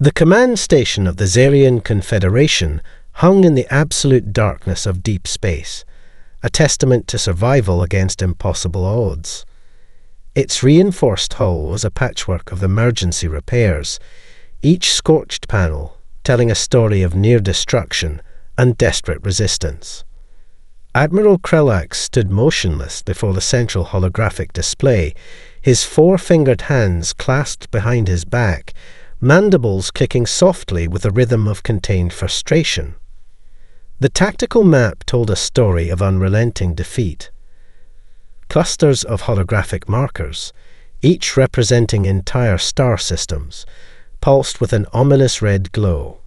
The command station of the Zarian Confederation hung in the absolute darkness of deep space, a testament to survival against impossible odds. Its reinforced hull was a patchwork of emergency repairs, each scorched panel telling a story of near destruction and desperate resistance. Admiral Krelax stood motionless before the central holographic display, his four-fingered hands clasped behind his back, mandibles clicking softly with a rhythm of contained frustration. The tactical map told a story of unrelenting defeat. Clusters of holographic markers, each representing entire star systems, pulsed with an ominous red glow.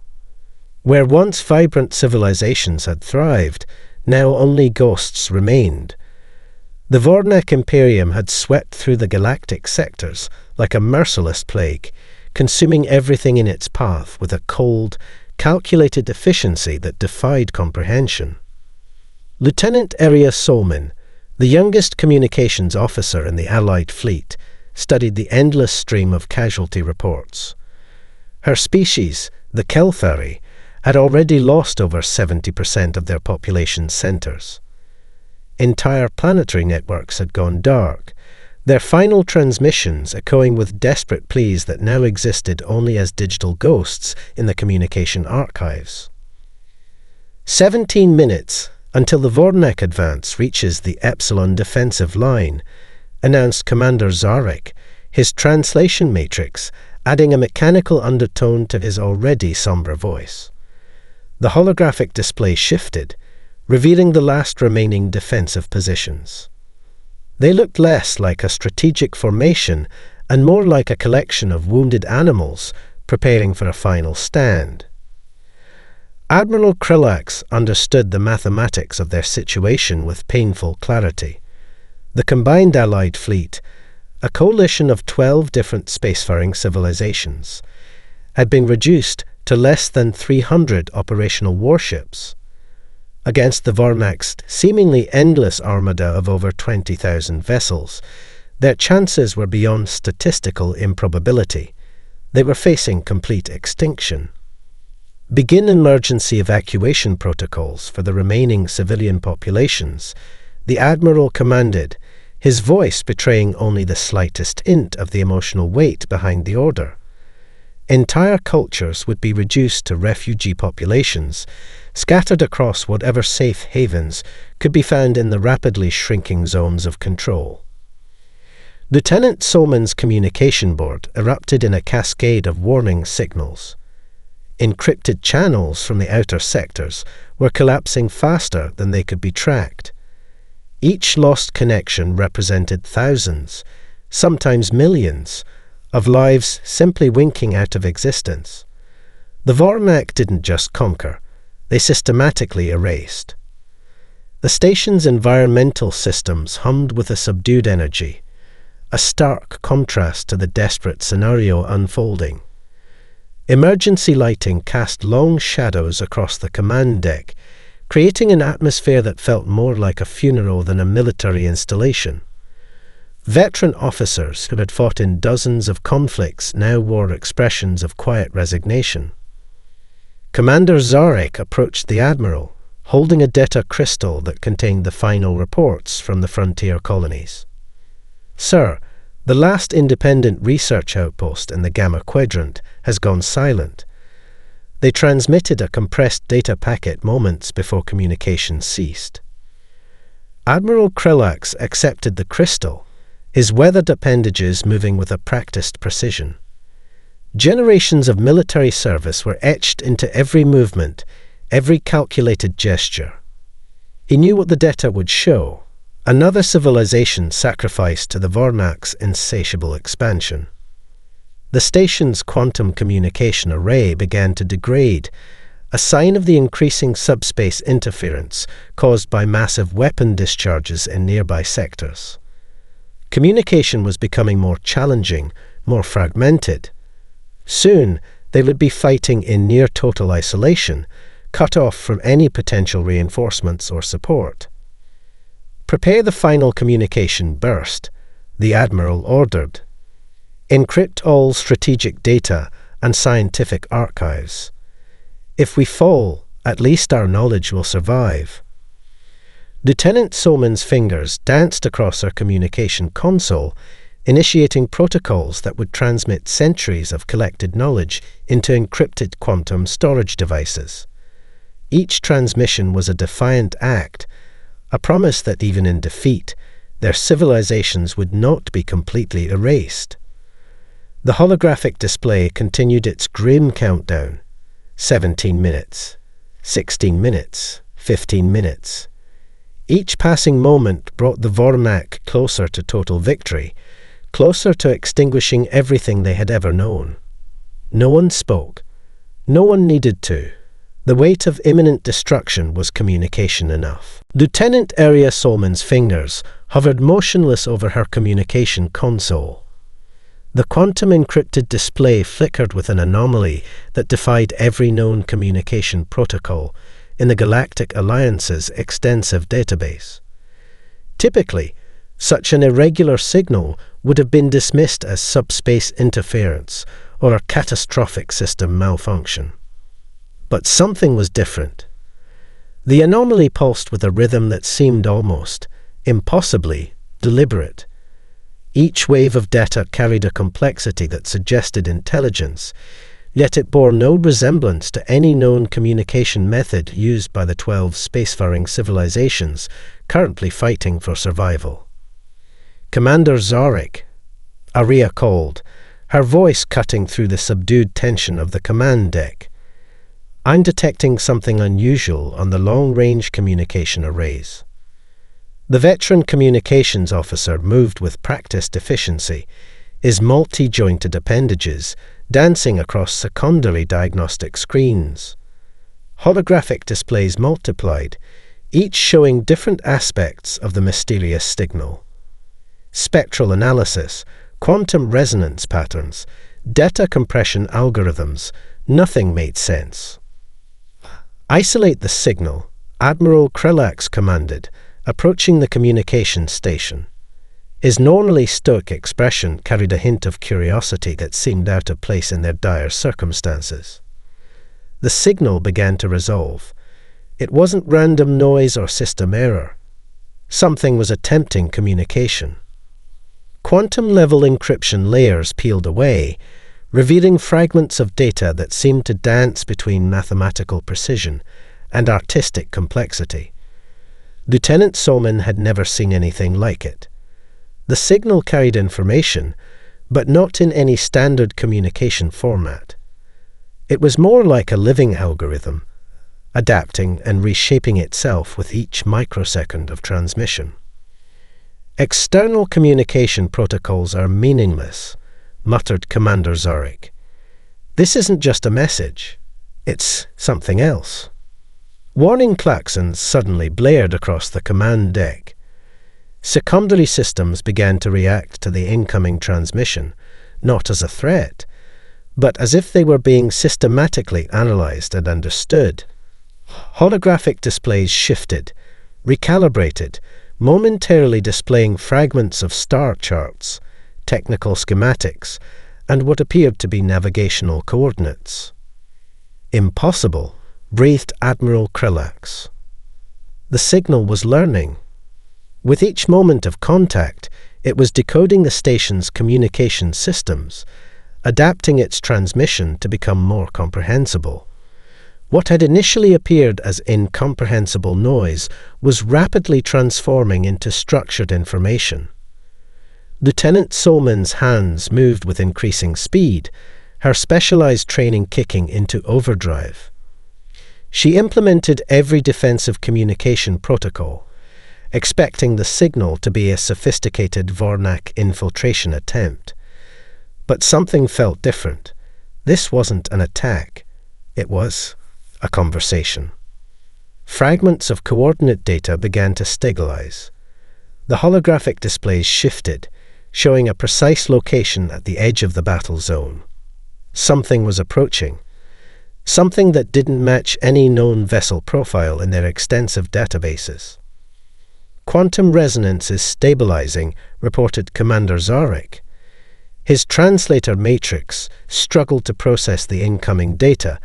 Where once vibrant civilizations had thrived, now only ghosts remained. The Vornak Imperium had swept through the galactic sectors like a merciless plague, consuming everything in its path with a cold, calculated efficiency that defied comprehension. Lieutenant Eria Solmin, the youngest communications officer in the Allied fleet, studied the endless stream of casualty reports. Her species, the Kelthari, had already lost over 70% of their population centers. Entire planetary networks had gone dark, their final transmissions echoing with desperate pleas that now existed only as digital ghosts in the communication archives. 17 minutes until the Vornak advance reaches the Epsilon defensive line, announced Commander Zarek, his translation matrix adding a mechanical undertone to his already somber voice. The holographic display shifted, revealing the last remaining defensive positions. They looked less like a strategic formation and more like a collection of wounded animals preparing for a final stand. Admiral Krelax understood the mathematics of their situation with painful clarity. The combined Allied fleet, a coalition of 12 different spacefaring civilizations, had been reduced to less than 300 operational warships. Against the Vornak's seemingly endless armada of over 20,000 vessels, their chances were beyond statistical improbability. They were facing complete extinction. Begin emergency evacuation protocols for the remaining civilian populations, the Admiral commanded, his voice betraying only the slightest hint of the emotional weight behind the order. Entire cultures would be reduced to refugee populations, scattered across whatever safe havens could be found in the rapidly shrinking zones of control. Lieutenant Solman's communication board erupted in a cascade of warning signals. Encrypted channels from the outer sectors were collapsing faster than they could be tracked. Each lost connection represented thousands, sometimes millions, of lives simply winking out of existence. The Vornak didn't just conquer, they systematically erased. The station's environmental systems hummed with a subdued energy, a stark contrast to the desperate scenario unfolding. Emergency lighting cast long shadows across the command deck, creating an atmosphere that felt more like a funeral than a military installation. Veteran officers who had fought in dozens of conflicts now wore expressions of quiet resignation. Commander Zarek approached the Admiral, holding a data crystal that contained the final reports from the frontier colonies. "Sir, the last independent research outpost in the Gamma Quadrant has gone silent." They transmitted a compressed data packet moments before communication ceased. Admiral Krelax accepted the crystal, his weathered appendages moving with a practiced precision. Generations of military service were etched into every movement, every calculated gesture. He knew what the data would show: another civilization sacrificed to the Vornak's insatiable expansion. The station's quantum communication array began to degrade, a sign of the increasing subspace interference caused by massive weapon discharges in nearby sectors. Communication was becoming more challenging, more fragmented. Soon, they would be fighting in near-total isolation, cut off from any potential reinforcements or support. "Prepare the final communication burst," the Admiral ordered. "Encrypt all strategic data and scientific archives. If we fall, at least our knowledge will survive. Lieutenant Soman's fingers danced across her communication console, initiating protocols that would transmit centuries of collected knowledge into encrypted quantum storage devices. Each transmission was a defiant act, a promise that even in defeat, their civilizations would not be completely erased. The holographic display continued its grim countdown. 17 minutes, 16 minutes, 15 minutes. Each passing moment brought the Vornak closer to total victory, closer to extinguishing everything they had ever known. No one spoke. No one needed to. The weight of imminent destruction was communication enough. Lieutenant Aria Solman's fingers hovered motionless over her communication console. The quantum-encrypted display flickered with an anomaly that defied every known communication protocol in the Galactic Alliance's extensive database. Typically, such an irregular signal would have been dismissed as subspace interference or a catastrophic system malfunction. But something was different. The anomaly pulsed with a rhythm that seemed almost, impossibly, deliberate. Each wave of data carried a complexity that suggested intelligence, yet it bore no resemblance to any known communication method used by the 12 spacefaring civilizations currently fighting for survival. "Commander Zorik," Aria called, her voice cutting through the subdued tension of the command deck. "I'm detecting something unusual on the long-range communication arrays." The veteran communications officer moved with practiced efficiency, his multi-jointed appendages dancing across secondary diagnostic screens. Holographic displays multiplied, each showing different aspects of the mysterious signal. Spectral analysis, quantum resonance patterns, data compression algorithms, nothing made sense. "Isolate the signal," Admiral Krelax commanded, approaching the communication station. His normally stoic expression carried a hint of curiosity that seemed out of place in their dire circumstances. The signal began to resolve. It wasn't random noise or system error. Something was attempting communication. Quantum-level encryption layers peeled away, revealing fragments of data that seemed to dance between mathematical precision and artistic complexity. Lieutenant Soman had never seen anything like it. The signal carried information, but not in any standard communication format. It was more like a living algorithm, adapting and reshaping itself with each microsecond of transmission. "External communication protocols are meaningless," muttered Commander Zorik. "This isn't just a message. It's something else." Warning klaxons suddenly blared across the command deck. Secondary systems began to react to the incoming transmission, not as a threat, but as if they were being systematically analyzed and understood. Holographic displays shifted, recalibrated, momentarily displaying fragments of star charts, technical schematics, and what appeared to be navigational coordinates. "Impossible," breathed Admiral Krelax. The signal was learning. With each moment of contact, it was decoding the station's communication systems, adapting its transmission to become more comprehensible. What had initially appeared as incomprehensible noise was rapidly transforming into structured information. Lieutenant Solman's hands moved with increasing speed, her specialized training kicking into overdrive. She implemented every defensive communication protocol, expecting the signal to be a sophisticated Vornak infiltration attempt. But something felt different. This wasn't an attack. It was a conversation. Fragments of coordinate data began to stabilize. The holographic displays shifted, showing a precise location at the edge of the battle zone. Something was approaching. Something that didn't match any known vessel profile in their extensive databases. "Quantum resonance is stabilizing," reported Commander Zorik. His translator matrix struggled to process the incoming data,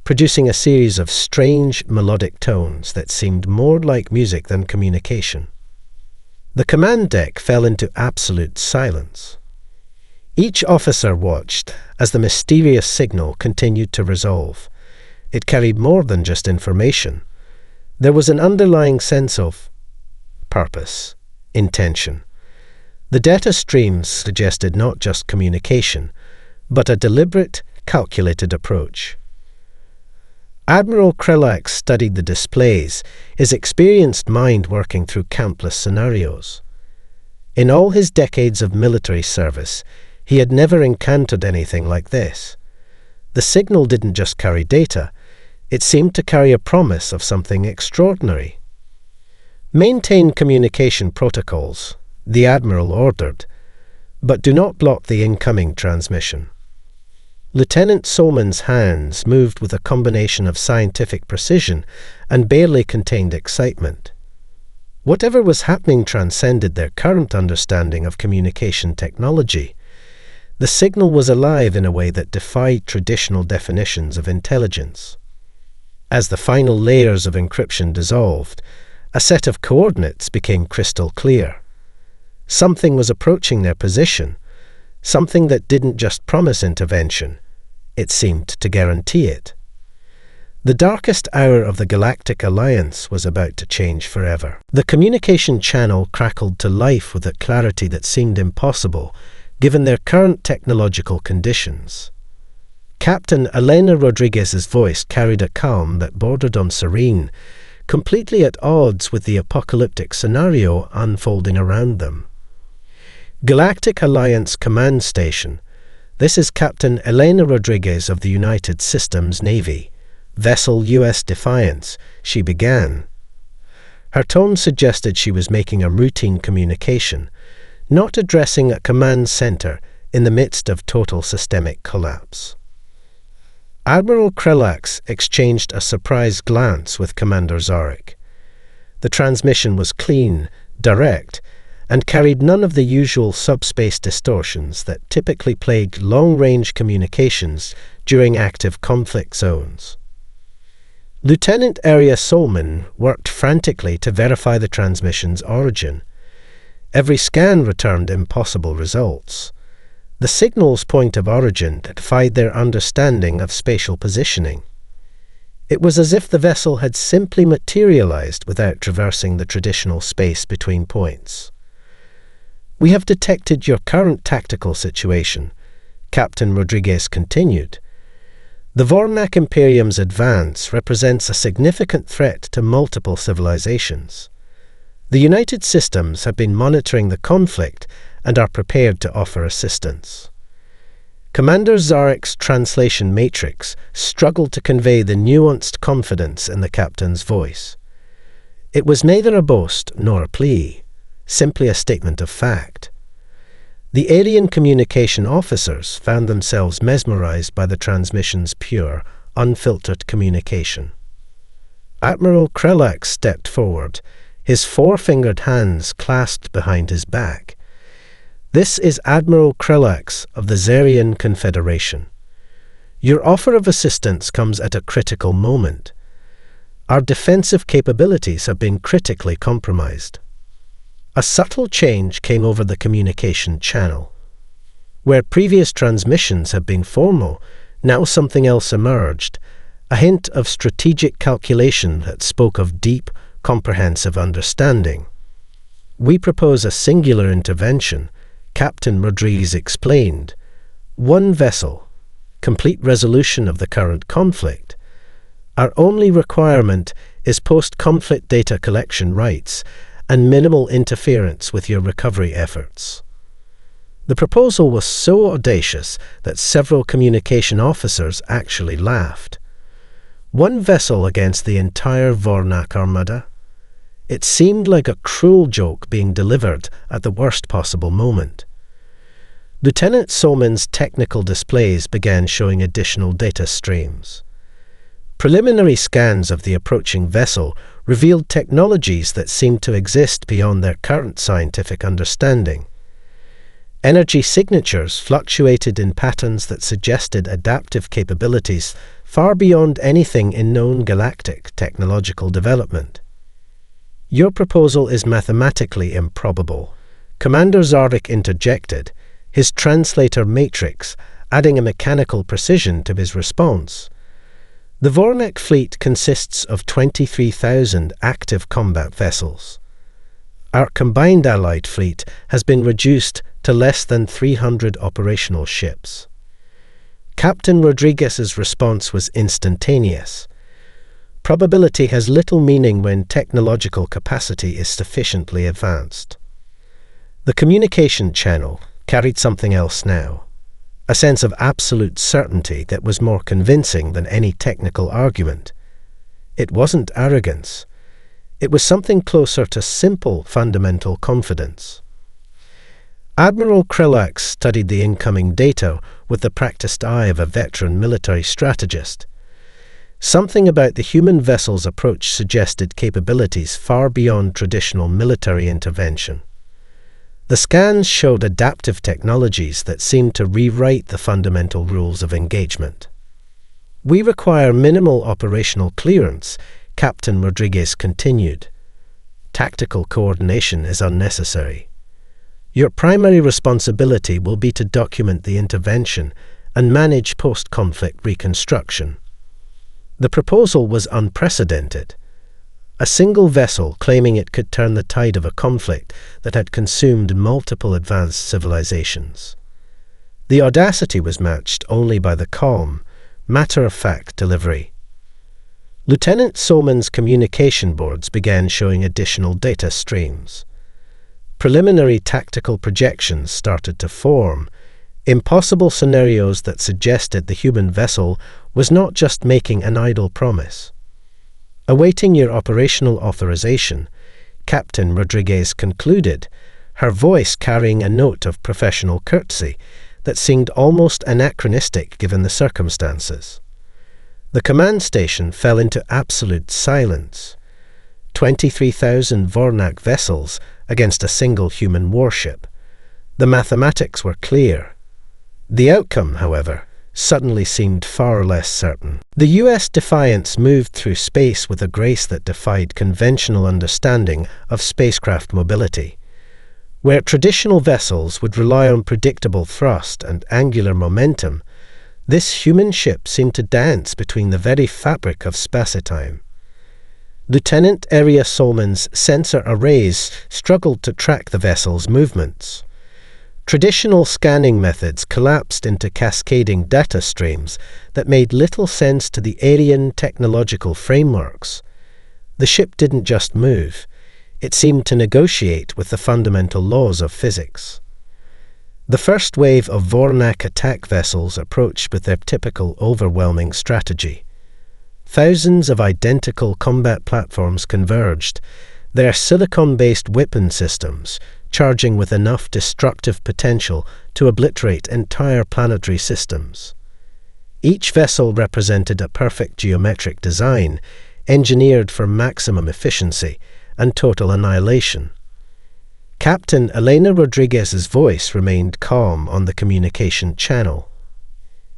producing a series of strange melodic tones that seemed more like music than communication. The command deck fell into absolute silence. Each officer watched as the mysterious signal continued to resolve. It carried more than just information. There was an underlying sense of purpose, intention. The data streams suggested not just communication, but a deliberate, calculated approach. Admiral Krelak studied the displays, his experienced mind working through countless scenarios. In all his decades of military service, he had never encountered anything like this. The signal didn't just carry data, it seemed to carry a promise of something extraordinary. Maintain communication protocols, the Admiral ordered, but do not block the incoming transmission. Lieutenant Solman's hands moved with a combination of scientific precision and barely contained excitement. Whatever was happening transcended their current understanding of communication technology. The signal was alive in a way that defied traditional definitions of intelligence. As the final layers of encryption dissolved, a set of coordinates became crystal clear. Something was approaching their position, something that didn't just promise intervention, it seemed to guarantee it. The darkest hour of the Galactic Alliance was about to change forever. The communication channel crackled to life with a clarity that seemed impossible, given their current technological conditions. Captain Elena Rodriguez's voice carried a calm that bordered on serene, completely at odds with the apocalyptic scenario unfolding around them. Galactic Alliance Command Station. This is Captain Elena Rodriguez of the United Systems Navy. Vessel U.S. Defiance, she began. Her tone suggested she was making a routine communication, not addressing a command center in the midst of total systemic collapse. Admiral Krelax exchanged a surprised glance with Commander Zarek. The transmission was clean, direct, and carried none of the usual subspace distortions that typically plague long-range communications during active conflict zones. Lieutenant Area Solman worked frantically to verify the transmission's origin. Every scan returned impossible results. The signal's point of origin defied their understanding of spatial positioning. It was as if the vessel had simply materialized without traversing the traditional space between points. "We have detected your current tactical situation," Captain Rodriguez continued. "The Vornak Imperium's advance represents a significant threat to multiple civilizations. The United Systems have been monitoring the conflict and are prepared to offer assistance." Commander Zarek's translation matrix struggled to convey the nuanced confidence in the captain's voice. It was neither a boast nor a plea, simply a statement of fact. The alien communication officers found themselves mesmerized by the transmission's pure, unfiltered communication. Admiral Krelax stepped forward, his four-fingered hands clasped behind his back. "This is Admiral Krelax of the Zerian Confederation. Your offer of assistance comes at a critical moment. Our defensive capabilities have been critically compromised." A subtle change came over the communication channel. Where previous transmissions had been formal, now something else emerged, a hint of strategic calculation that spoke of deep, comprehensive understanding. "We propose a singular intervention," Captain Rodriguez explained. "One vessel, complete resolution of the current conflict. Our only requirement is post-conflict data collection rights and minimal interference with your recovery efforts." The proposal was so audacious that several communication officers actually laughed. One vessel against the entire Vornak armada? It seemed like a cruel joke being delivered at the worst possible moment. Lieutenant Solman's technical displays began showing additional data streams. Preliminary scans of the approaching vessel revealed technologies that seemed to exist beyond their current scientific understanding. Energy signatures fluctuated in patterns that suggested adaptive capabilities far beyond anything in known galactic technological development. "Your proposal is mathematically improbable," Commander Zarek interjected, his translator matrix adding a mechanical precision to his response. The Vornak fleet consists of 23,000 active combat vessels. Our combined Allied fleet has been reduced to less than 300 operational ships. Captain Rodriguez's response was instantaneous. Probability has little meaning when technological capacity is sufficiently advanced. The communication channel carried something else now, a sense of absolute certainty that was more convincing than any technical argument. It wasn't arrogance. It was something closer to simple, fundamental confidence. Admiral Krelax studied the incoming data with the practiced eye of a veteran military strategist. Something about the human vessel's approach suggested capabilities far beyond traditional military intervention. The scans showed adaptive technologies that seemed to rewrite the fundamental rules of engagement. "We require minimal operational clearance," Captain Rodriguez continued. "Tactical coordination is unnecessary. Your primary responsibility will be to document the intervention and manage post-conflict reconstruction." The proposal was unprecedented. A single vessel claiming it could turn the tide of a conflict that had consumed multiple advanced civilizations. The audacity was matched only by the calm, matter-of-fact delivery. Lieutenant Soman's communication boards began showing additional data streams. Preliminary tactical projections started to form, impossible scenarios that suggested the human vessel was not just making an idle promise. "Awaiting your operational authorization," Captain Rodriguez concluded, her voice carrying a note of professional courtesy that seemed almost anachronistic given the circumstances. The command station fell into absolute silence. 23,000 Vornak vessels against a single human warship. The mathematics were clear. The outcome, however, suddenly seemed far less certain. The U.S. Defiance moved through space with a grace that defied conventional understanding of spacecraft mobility. Where traditional vessels would rely on predictable thrust and angular momentum, this human ship seemed to dance between the very fabric of spacetime. Lieutenant Area Solman's sensor arrays struggled to track the vessel's movements. Traditional scanning methods collapsed into cascading data streams that made little sense to the alien technological frameworks. The ship didn't just move. It seemed to negotiate with the fundamental laws of physics. The first wave of Vornak attack vessels approached with their typical overwhelming strategy. Thousands of identical combat platforms converged, their silicon-based weapon systems charging with enough destructive potential to obliterate entire planetary systems. Each vessel represented a perfect geometric design, engineered for maximum efficiency and total annihilation. Captain Elena Rodriguez's voice remained calm on the communication channel.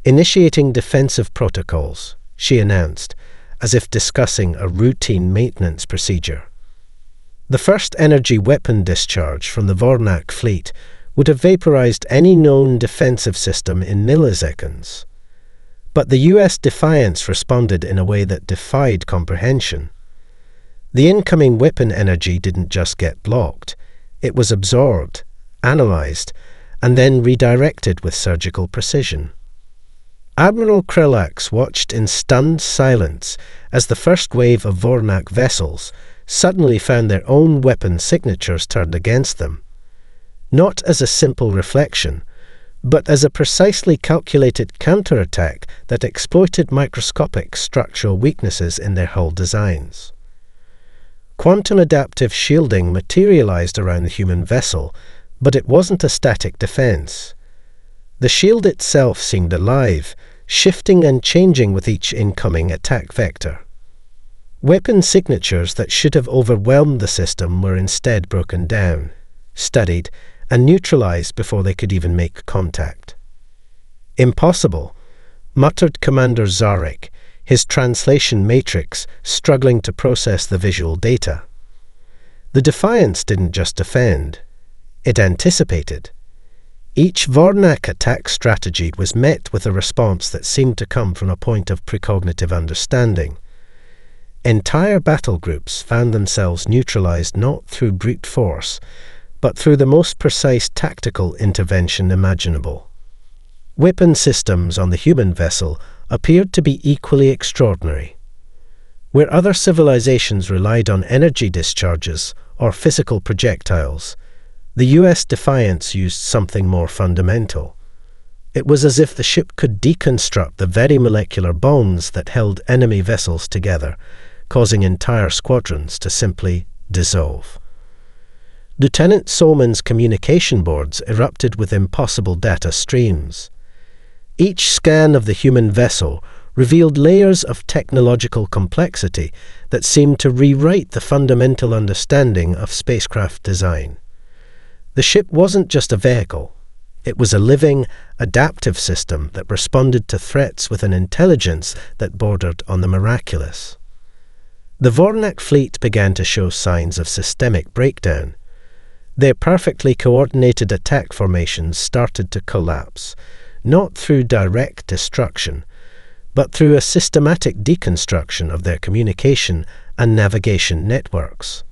"Initiating defensive protocols," she announced, as if discussing a routine maintenance procedure. The first energy weapon discharge from the Vornak fleet would have vaporized any known defensive system in milliseconds. But the U.S. Defiance responded in a way that defied comprehension. The incoming weapon energy didn't just get blocked. It was absorbed, analyzed, and then redirected with surgical precision. Admiral Krelax watched in stunned silence as the first wave of Vornak vessels suddenly found their own weapon signatures turned against them. Not as a simple reflection, but as a precisely calculated counterattack that exploited microscopic structural weaknesses in their hull designs. Quantum adaptive shielding materialized around the human vessel, but it wasn't a static defense. The shield itself seemed alive, shifting and changing with each incoming attack vector. Weapon signatures that should have overwhelmed the system were instead broken down, studied, and neutralized before they could even make contact. "Impossible," muttered Commander Zarek, his translation matrix struggling to process the visual data. The Defiance didn't just defend, it anticipated. Each Vornak attack strategy was met with a response that seemed to come from a point of precognitive understanding. Entire battle groups found themselves neutralized not through brute force, but through the most precise tactical intervention imaginable. Weapon systems on the human vessel appeared to be equally extraordinary. Where other civilizations relied on energy discharges or physical projectiles, the US Defiance used something more fundamental. It was as if the ship could deconstruct the very molecular bonds that held enemy vessels together, causing entire squadrons to simply dissolve. Lieutenant Solman's communication boards erupted with impossible data streams. Each scan of the human vessel revealed layers of technological complexity that seemed to rewrite the fundamental understanding of spacecraft design. The ship wasn't just a vehicle. It was a living, adaptive system that responded to threats with an intelligence that bordered on the miraculous. The Vornak fleet began to show signs of systemic breakdown. Their perfectly coordinated attack formations started to collapse, not through direct destruction, but through a systematic deconstruction of their communication and navigation networks.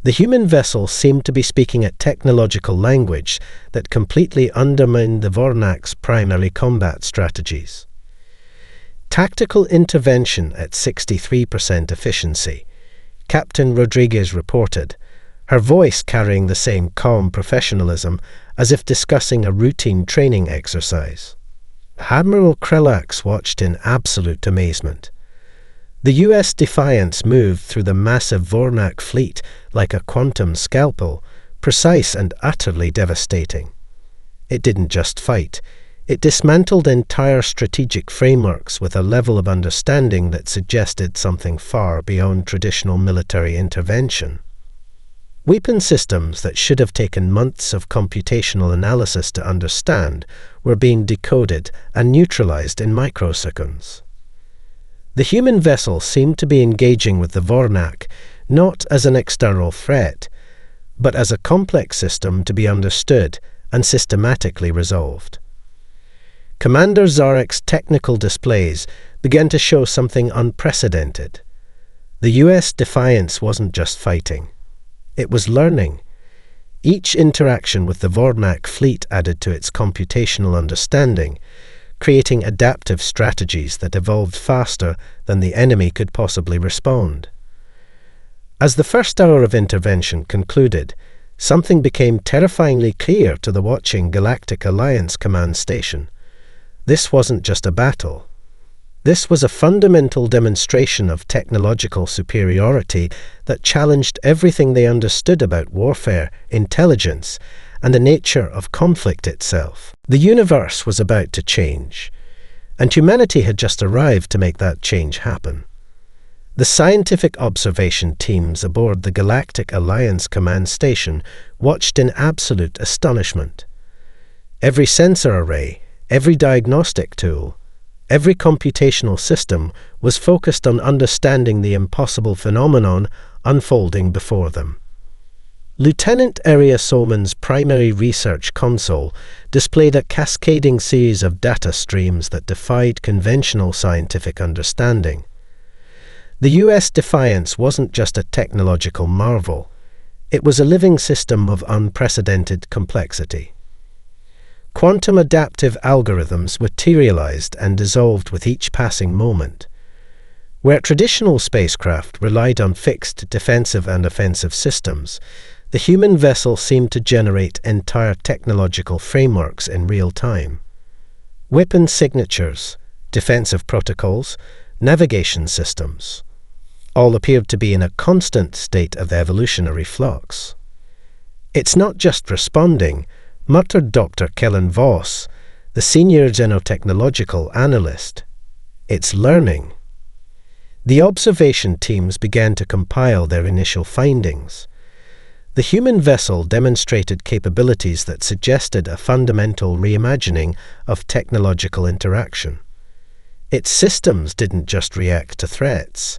The human vessel seemed to be speaking a technological language that completely undermined the Vornak's primary combat strategies. Tactical intervention at 63% efficiency, Captain Rodriguez reported, her voice carrying the same calm professionalism as if discussing a routine training exercise. Admiral Krelax watched in absolute amazement. The US Defiance moved through the massive Vornak fleet like a quantum scalpel, precise and utterly devastating. It didn't just fight. It dismantled entire strategic frameworks with a level of understanding that suggested something far beyond traditional military intervention. Weapon systems that should have taken months of computational analysis to understand were being decoded and neutralized in microseconds. The human vessel seemed to be engaging with the Vornak not as an external threat, but as a complex system to be understood and systematically resolved. Commander Zarek's technical displays began to show something unprecedented. The US Defiance wasn't just fighting. It was learning. Each interaction with the Vornak fleet added to its computational understanding, creating adaptive strategies that evolved faster than the enemy could possibly respond. As the first hour of intervention concluded, something became terrifyingly clear to the watching Galactic Alliance command station. This wasn't just a battle. This was a fundamental demonstration of technological superiority that challenged everything they understood about warfare, intelligence, and the nature of conflict itself. The universe was about to change, and humanity had just arrived to make that change happen. The scientific observation teams aboard the Galactic Alliance command station watched in absolute astonishment. Every sensor array, every diagnostic tool, every computational system was focused on understanding the impossible phenomenon unfolding before them. Lieutenant Area Solman's primary research console displayed a cascading series of data streams that defied conventional scientific understanding. The US Defiance wasn't just a technological marvel. It was a living system of unprecedented complexity. Quantum adaptive algorithms materialized and dissolved with each passing moment. Where traditional spacecraft relied on fixed defensive and offensive systems, the human vessel seemed to generate entire technological frameworks in real time. Weapon signatures, defensive protocols, navigation systems, all appeared to be in a constant state of evolutionary flux. "It's not just responding," muttered Dr. Kellen Voss, the senior xenotechnological analyst. "It's learning." The observation teams began to compile their initial findings. The human vessel demonstrated capabilities that suggested a fundamental reimagining of technological interaction. Its systems didn't just react to threats.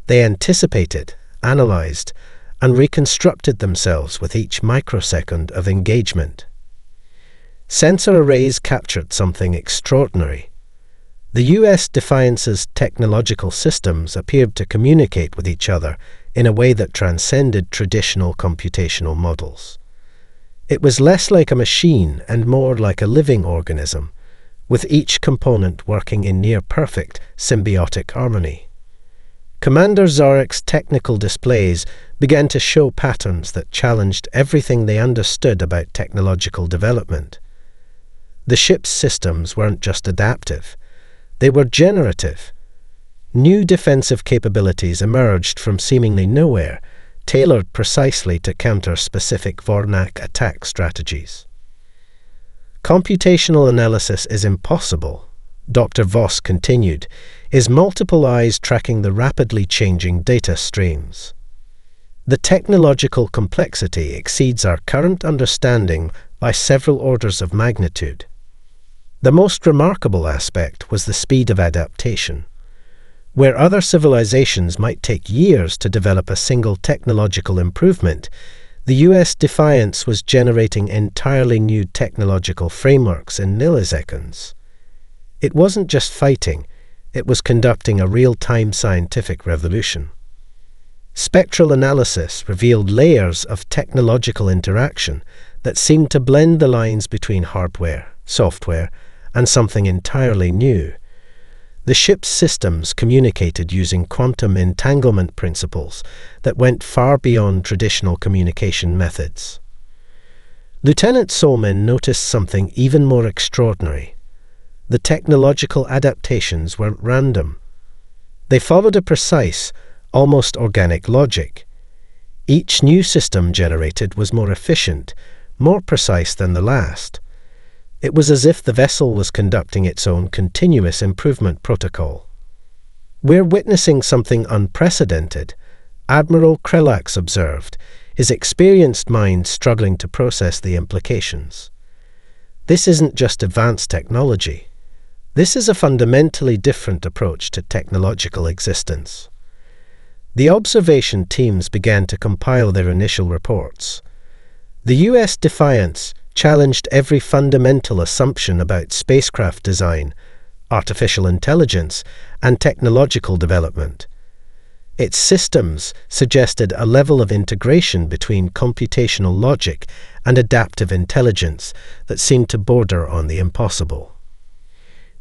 They anticipated, analyzed, and reconstructed themselves with each microsecond of engagement. Sensor arrays captured something extraordinary. The U.S. Defiance's technological systems appeared to communicate with each other in a way that transcended traditional computational models. It was less like a machine and more like a living organism, with each component working in near-perfect symbiotic harmony. Commander Zorek's technical displays began to show patterns that challenged everything they understood about technological development. The ship's systems weren't just adaptive, they were generative. New defensive capabilities emerged from seemingly nowhere, tailored precisely to counter specific Vornak attack strategies. Computational analysis is impossible, Dr. Voss continued, his multiple eyes tracking the rapidly changing data streams. The technological complexity exceeds our current understanding by several orders of magnitude. The most remarkable aspect was the speed of adaptation. Where other civilizations might take years to develop a single technological improvement, the U.S. Defiance was generating entirely new technological frameworks in milliseconds. It wasn't just fighting, it was conducting a real-time scientific revolution. Spectral analysis revealed layers of technological interaction that seemed to blend the lines between hardware, software, and something entirely new. The ship's systems communicated using quantum entanglement principles that went far beyond traditional communication methods. Lieutenant Solman noticed something even more extraordinary. The technological adaptations weren't random. They followed a precise, almost organic logic. Each new system generated was more efficient, more precise than the last. It was as if the vessel was conducting its own continuous improvement protocol. "We're witnessing something unprecedented," Admiral Krelax observed, his experienced mind struggling to process the implications. "This isn't just advanced technology. This is a fundamentally different approach to technological existence." The observation teams began to compile their initial reports. The U.S. Defiance challenged every fundamental assumption about spacecraft design, artificial intelligence, and technological development. Its systems suggested a level of integration between computational logic and adaptive intelligence that seemed to border on the impossible.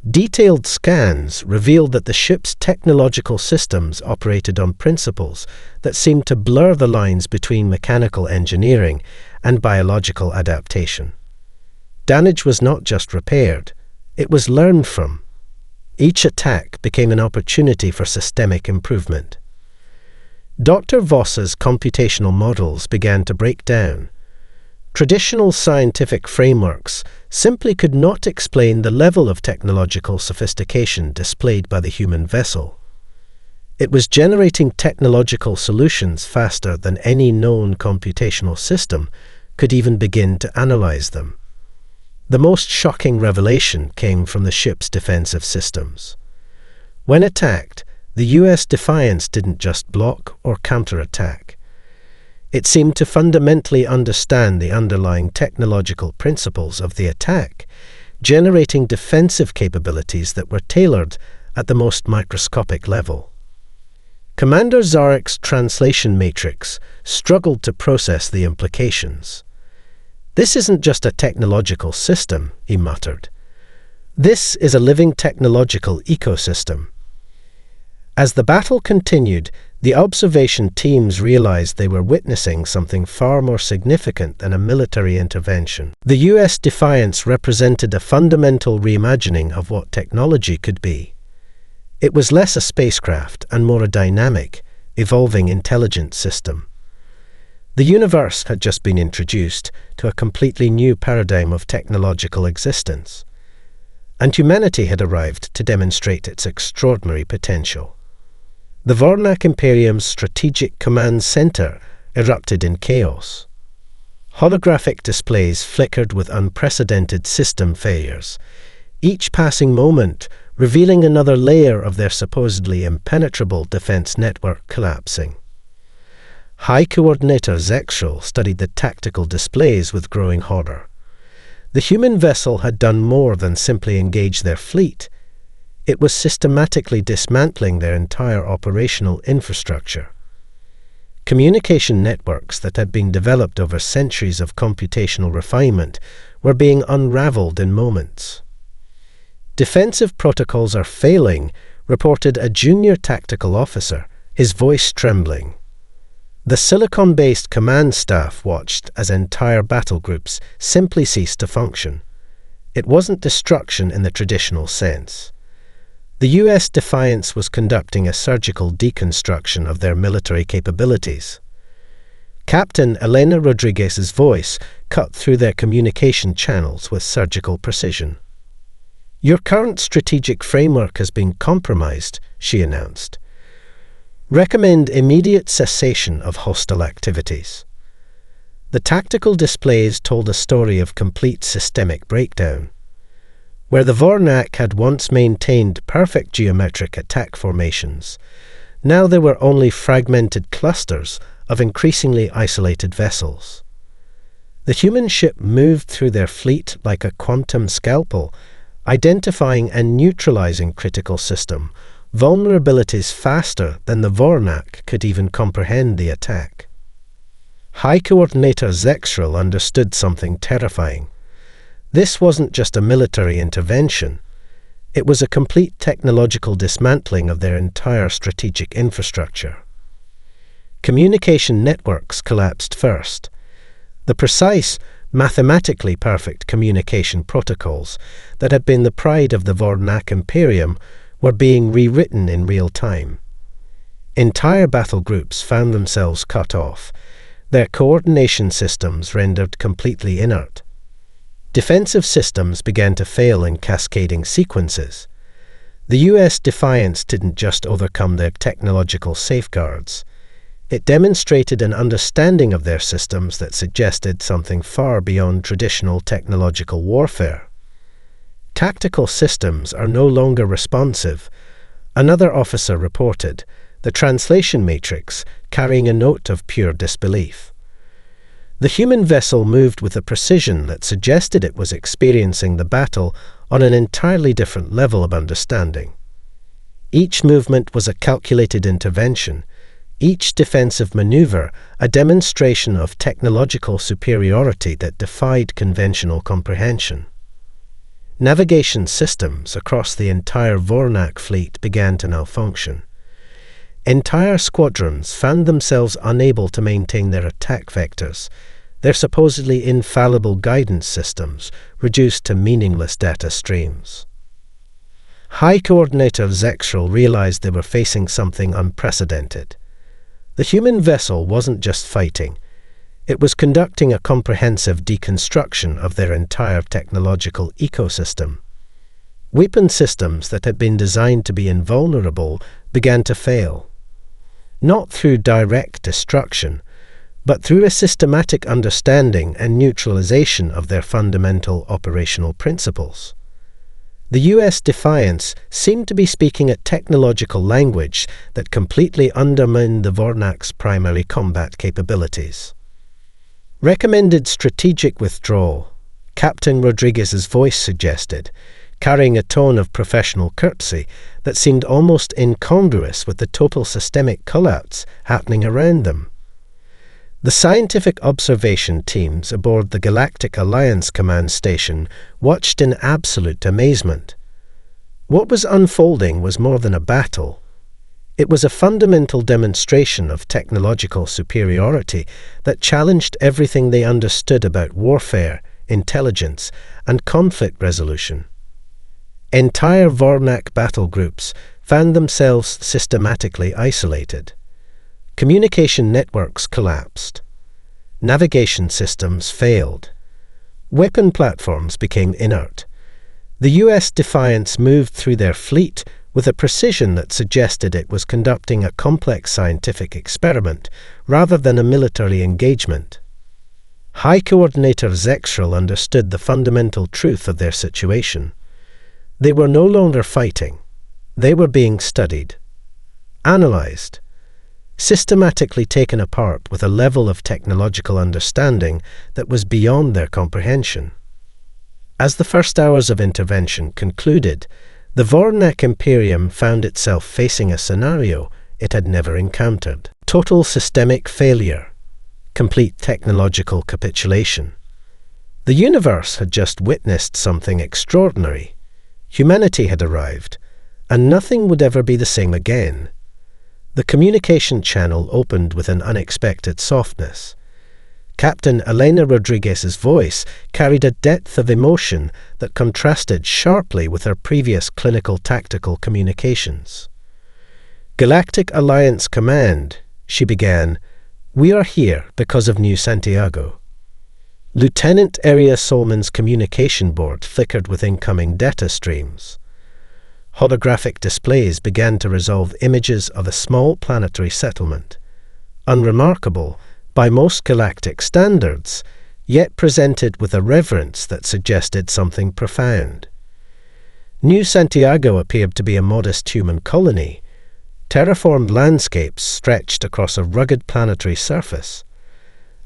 Detailed scans revealed that the ship's technological systems operated on principles that seemed to blur the lines between mechanical engineering and biological adaptation. Damage was not just repaired, it was learned from. Each attack became an opportunity for systemic improvement. Dr. Voss's computational models began to break down. Traditional scientific frameworks simply could not explain the level of technological sophistication displayed by the human vessel. It was generating technological solutions faster than any known computational system could even begin to analyze them. The most shocking revelation came from the ship's defensive systems. When attacked, the U.S. Defiance didn't just block or counterattack. It seemed to fundamentally understand the underlying technological principles of the attack, generating defensive capabilities that were tailored at the most microscopic level. Commander Zorek's translation matrix struggled to process the implications. "This isn't just a technological system," he muttered. "This is a living technological ecosystem." As the battle continued, the observation teams realized they were witnessing something far more significant than a military intervention. The U.S. Defiance represented a fundamental reimagining of what technology could be. It was less a spacecraft and more a dynamic, evolving intelligent system. The universe had just been introduced to a completely new paradigm of technological existence, and humanity had arrived to demonstrate its extraordinary potential. The Vornak Imperium's strategic command center erupted in chaos. Holographic displays flickered with unprecedented system failures, each passing moment revealing another layer of their supposedly impenetrable defense network collapsing. High Coordinator Zexrel studied the tactical displays with growing horror. The human vessel had done more than simply engage their fleet. It was systematically dismantling their entire operational infrastructure. Communication networks that had been developed over centuries of computational refinement were being unraveled in moments. "Defensive protocols are failing," reported a junior tactical officer, his voice trembling. The Silicon-based command staff watched as entire battle groups simply ceased to function. It wasn't destruction in the traditional sense. The U.S. Defiance was conducting a surgical deconstruction of their military capabilities. Captain Elena Rodriguez's voice cut through their communication channels with surgical precision. "Your current strategic framework has been compromised," she announced. "Recommend immediate cessation of hostile activities." The tactical displays told a story of complete systemic breakdown. Where the Vornak had once maintained perfect geometric attack formations, now there were only fragmented clusters of increasingly isolated vessels. The human ship moved through their fleet like a quantum scalpel, identifying and neutralizing critical system vulnerabilities faster than the Vornak could even comprehend the attack. High Coordinator Zexrel understood something terrifying. This wasn't just a military intervention. It was a complete technological dismantling of their entire strategic infrastructure. Communication networks collapsed first. The precise, mathematically perfect communication protocols that had been the pride of the Vornak Imperium were being rewritten in real time. Entire battle groups found themselves cut off, their coordination systems rendered completely inert. Defensive systems began to fail in cascading sequences. The U.S. Defiance didn't just overcome their technological safeguards. It demonstrated an understanding of their systems that suggested something far beyond traditional technological warfare. Tactical systems are no longer responsive, another officer reported, the translation matrix carrying a note of pure disbelief. The human vessel moved with a precision that suggested it was experiencing the battle on an entirely different level of understanding. Each movement was a calculated intervention, each defensive maneuver a demonstration of technological superiority that defied conventional comprehension. Navigation systems across the entire Vornak fleet began to malfunction. Entire squadrons found themselves unable to maintain their attack vectors, their supposedly infallible guidance systems reduced to meaningless data streams. High Coordinator Zexrel realized they were facing something unprecedented. The human vessel wasn't just fighting, it was conducting a comprehensive deconstruction of their entire technological ecosystem. Weapon systems that had been designed to be invulnerable began to fail. Not through direct destruction, but through a systematic understanding and neutralization of their fundamental operational principles. The U.S. Defiance seemed to be speaking a technological language that completely undermined the Vornak's primary combat capabilities. Recommended strategic withdrawal, Captain Rodriguez's voice suggested, carrying a tone of professional courtesy that seemed almost incongruous with the total systemic collapse happening around them. The scientific observation teams aboard the Galactic Alliance command station watched in absolute amazement. What was unfolding was more than a battle. It was a fundamental demonstration of technological superiority that challenged everything they understood about warfare, intelligence, and conflict resolution. Entire Vornak battle groups found themselves systematically isolated. Communication networks collapsed. Navigation systems failed. Weapon platforms became inert. The U.S. Defiance moved through their fleet with a precision that suggested it was conducting a complex scientific experiment rather than a military engagement. High Coordinator Zexral understood the fundamental truth of their situation. They were no longer fighting. They were being studied, analyzed, systematically taken apart with a level of technological understanding that was beyond their comprehension. As the first hours of intervention concluded, the Vornak Imperium found itself facing a scenario it had never encountered. Total systemic failure, complete technological capitulation. The universe had just witnessed something extraordinary. Humanity had arrived, and nothing would ever be the same again. The communication channel opened with an unexpected softness. Captain Elena Rodriguez's voice carried a depth of emotion that contrasted sharply with her previous clinical tactical communications. "Galactic Alliance Command," she began, "we are here because of New Santiago." Lieutenant Area Solman's communication board flickered with incoming data streams. Holographic displays began to resolve images of a small planetary settlement, unremarkable by most galactic standards, yet presented with a reverence that suggested something profound. New Santiago appeared to be a modest human colony. Terraformed landscapes stretched across a rugged planetary surface.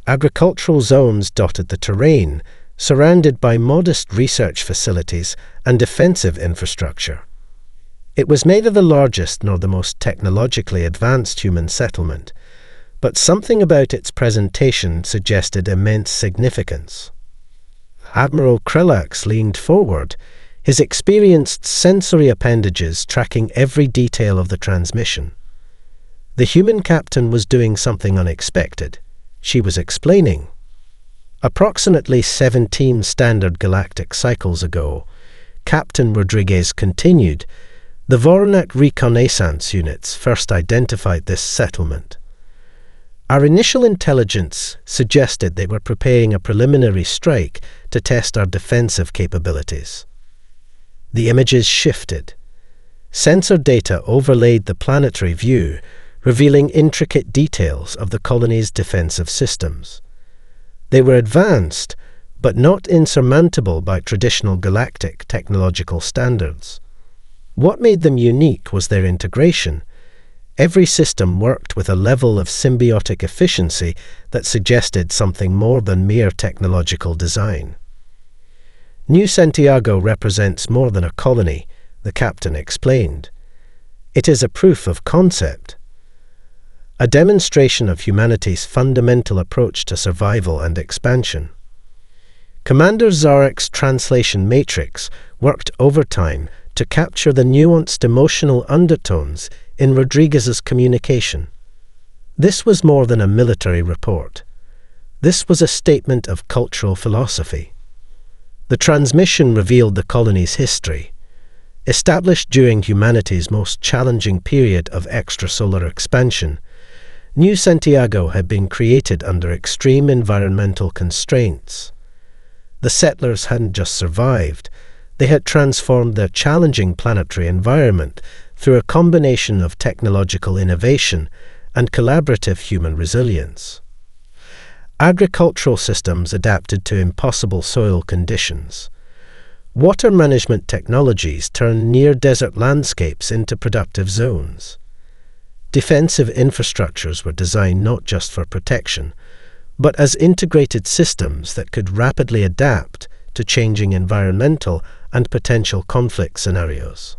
Agricultural zones dotted the terrain, surrounded by modest research facilities and defensive infrastructure. It was neither the largest nor the most technologically advanced human settlement, but something about its presentation suggested immense significance. Admiral Krillax leaned forward, his experienced sensory appendages tracking every detail of the transmission. The human captain was doing something unexpected. She was explaining. Approximately 17 standard galactic cycles ago, Captain Rodriguez continued, the Vornak reconnaissance units first identified this settlement. Our initial intelligence suggested they were preparing a preliminary strike to test our defensive capabilities. The images shifted. Sensor data overlaid the planetary view, revealing intricate details of the colony's defensive systems. They were advanced, but not insurmountable by traditional galactic technological standards. What made them unique was their integration. Every system worked with a level of symbiotic efficiency that suggested something more than mere technological design. New Santiago represents more than a colony, the captain explained. It is a proof of concept, a demonstration of humanity's fundamental approach to survival and expansion. Commander Zarek's translation matrix worked overtime to capture the nuanced emotional undertones in Rodriguez's communication. This was more than a military report. This was a statement of cultural philosophy. The transmission revealed the colony's history. Established during humanity's most challenging period of extrasolar expansion, New Santiago had been created under extreme environmental constraints. The settlers hadn't just survived, they had transformed their challenging planetary environment through a combination of technological innovation and collaborative human resilience. Agricultural systems adapted to impossible soil conditions. Water management technologies turned near-desert landscapes into productive zones. Defensive infrastructures were designed not just for protection, but as integrated systems that could rapidly adapt to changing environmental and potential conflict scenarios.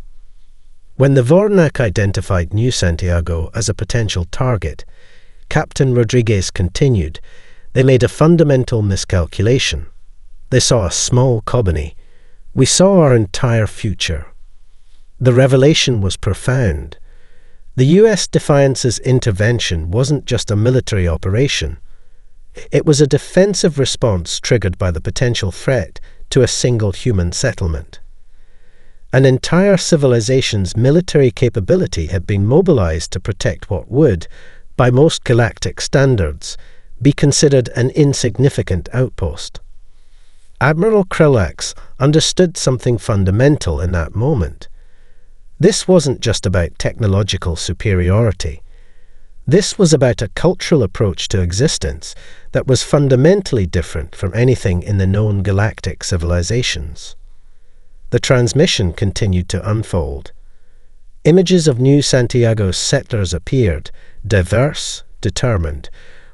When the Vornak identified New Santiago as a potential target, Captain Rodriguez continued, they made a fundamental miscalculation. They saw a small colony. We saw our entire future. The revelation was profound. The U.S. Defiance's intervention wasn't just a military operation. It was a defensive response triggered by the potential threat to a single human settlement. An entire civilization's military capability had been mobilized to protect what would, by most galactic standards, be considered an insignificant outpost. Admiral Krillax understood something fundamental in that moment. This wasn't just about technological superiority. This was about a cultural approach to existence that was fundamentally different from anything in the known galactic civilizations. The transmission continued to unfold. Images of New Santiago's settlers appeared, diverse, determined,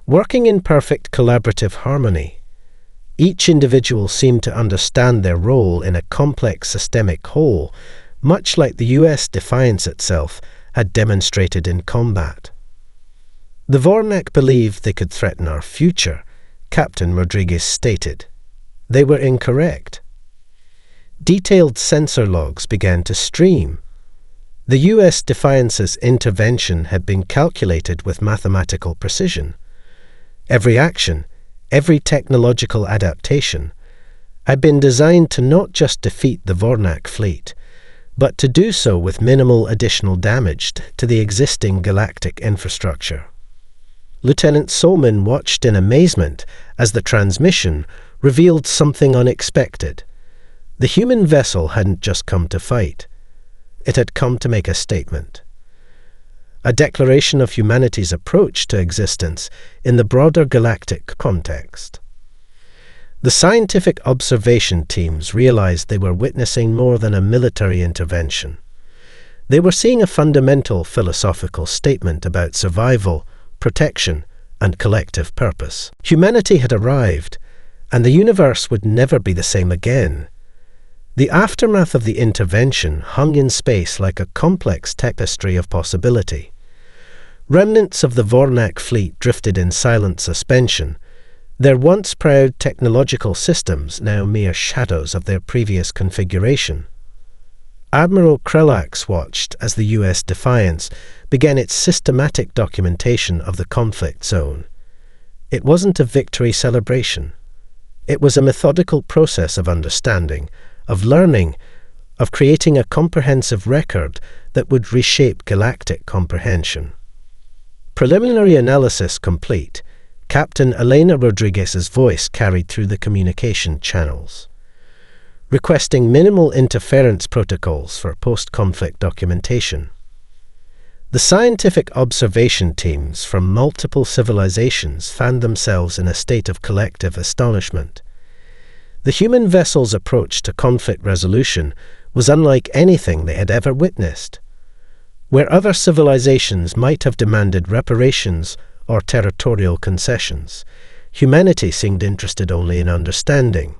working in perfect collaborative harmony. Each individual seemed to understand their role in a complex systemic whole, much like the US Defiance itself had demonstrated in combat. The Vornak believed they could threaten our future, Captain Rodriguez stated. They were incorrect. Detailed sensor logs began to stream. The US Defiance's intervention had been calculated with mathematical precision. Every action, every technological adaptation, had been designed to not just defeat the Vornak fleet, but to do so with minimal additional damage to the existing galactic infrastructure. Lieutenant Solman watched in amazement as the transmission revealed something unexpected. The human vessel hadn't just come to fight. It had come to make a statement. A declaration of humanity's approach to existence in the broader galactic context. The scientific observation teams realized they were witnessing more than a military intervention. They were seeing a fundamental philosophical statement about survival, protection, and collective purpose. Humanity had arrived, and the universe would never be the same again. The aftermath of the intervention hung in space like a complex tapestry of possibility. Remnants of the Vornak fleet drifted in silent suspension, their once proud technological systems now mere shadows of their previous configuration. Admiral Krelax watched as the US Defiance began its systematic documentation of the conflict zone. It wasn't a victory celebration. It was a methodical process of understanding, of learning, of creating a comprehensive record that would reshape galactic comprehension. Preliminary analysis complete, Captain Elena Rodriguez's voice carried through the communication channels, requesting minimal interference protocols for post-conflict documentation. The scientific observation teams from multiple civilizations found themselves in a state of collective astonishment. The human vessel's approach to conflict resolution was unlike anything they had ever witnessed. Where other civilizations might have demanded reparations or territorial concessions, humanity seemed interested only in understanding.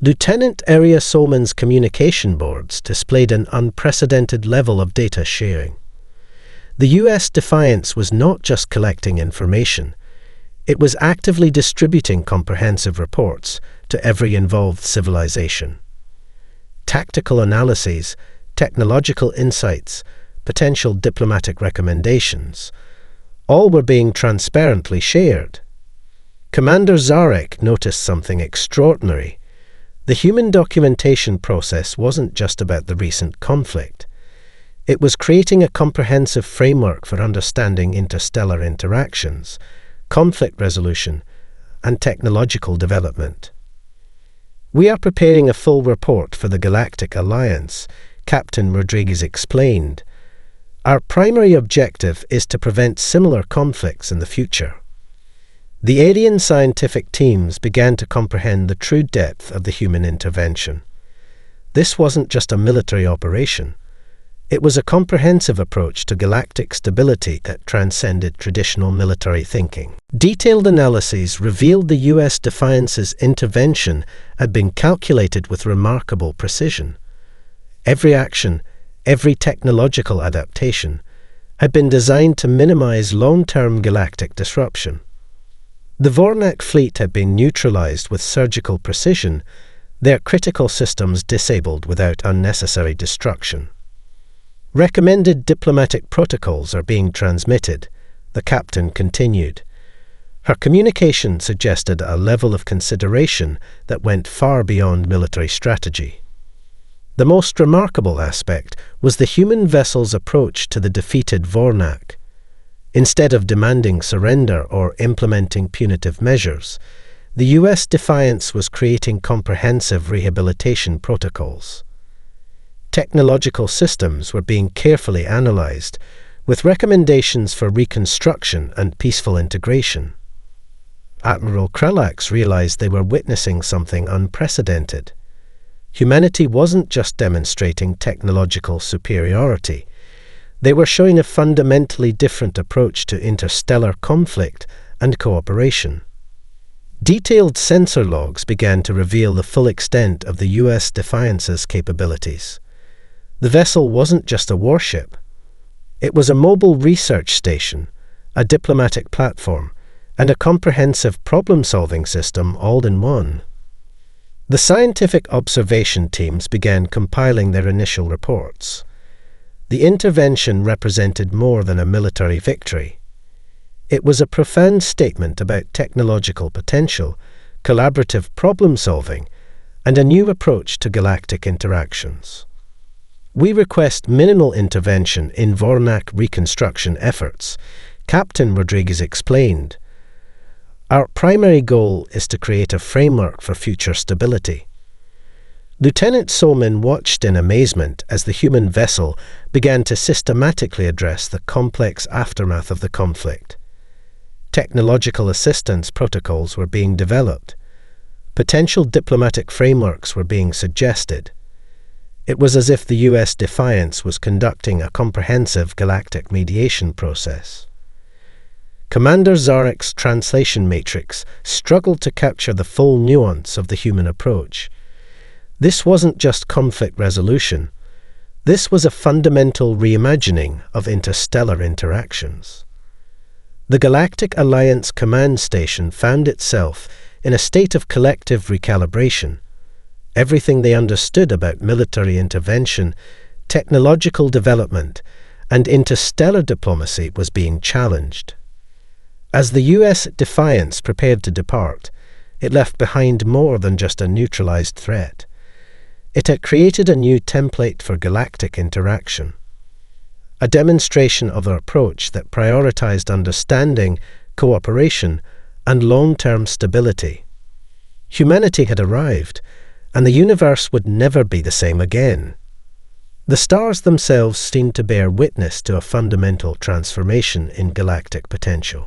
Lieutenant Area Solman's communication boards displayed an unprecedented level of data sharing. The US Defiance was not just collecting information, it was actively distributing comprehensive reports to every involved civilization. Tactical analyses, technological insights, potential diplomatic recommendations, all were being transparently shared. Commander Zarek noticed something extraordinary. The human documentation process wasn't just about the recent conflict. It was creating a comprehensive framework for understanding interstellar interactions, conflict resolution, and technological development. "We are preparing a full report for the Galactic Alliance," Captain Rodriguez explained. "Our primary objective is to prevent similar conflicts in the future." The alien scientific teams began to comprehend the true depth of the human intervention. This wasn't just a military operation. It was a comprehensive approach to galactic stability that transcended traditional military thinking. Detailed analyses revealed the US Defiance's intervention had been calculated with remarkable precision. Every action, every technological adaptation, had been designed to minimize long-term galactic disruption. The Vornak fleet had been neutralized with surgical precision, their critical systems disabled without unnecessary destruction. "Recommended diplomatic protocols are being transmitted," the captain continued. Her communication suggested a level of consideration that went far beyond military strategy. The most remarkable aspect was the human vessel's approach to the defeated Vornak. Instead of demanding surrender or implementing punitive measures, the US Defiance was creating comprehensive rehabilitation protocols. Technological systems were being carefully analyzed, with recommendations for reconstruction and peaceful integration. Admiral Krelax realized they were witnessing something unprecedented. Humanity wasn't just demonstrating technological superiority. They were showing a fundamentally different approach to interstellar conflict and cooperation. Detailed sensor logs began to reveal the full extent of the U.S. Defiance's capabilities. The vessel wasn't just a warship. It was a mobile research station, a diplomatic platform, and a comprehensive problem-solving system all in one. The scientific observation teams began compiling their initial reports. The intervention represented more than a military victory. It was a profound statement about technological potential, collaborative problem-solving, and a new approach to galactic interactions. "We request minimal intervention in Vornak reconstruction efforts," Captain Rodriguez explained. "Our primary goal is to create a framework for future stability." Lieutenant Somin watched in amazement as the human vessel began to systematically address the complex aftermath of the conflict. Technological assistance protocols were being developed. Potential diplomatic frameworks were being suggested. It was as if the U.S. Defiance was conducting a comprehensive galactic mediation process. Commander Zarek's translation matrix struggled to capture the full nuance of the human approach. This wasn't just conflict resolution. This was a fundamental reimagining of interstellar interactions. The Galactic Alliance Command Station found itself in a state of collective recalibration. Everything they understood about military intervention, technological development, and interstellar diplomacy was being challenged. As the U.S. Defiance prepared to depart, it left behind more than just a neutralized threat. It had created a new template for galactic interaction, a demonstration of an approach that prioritized understanding, cooperation, and long-term stability. Humanity had arrived, and the universe would never be the same again. The stars themselves seemed to bear witness to a fundamental transformation in galactic potential.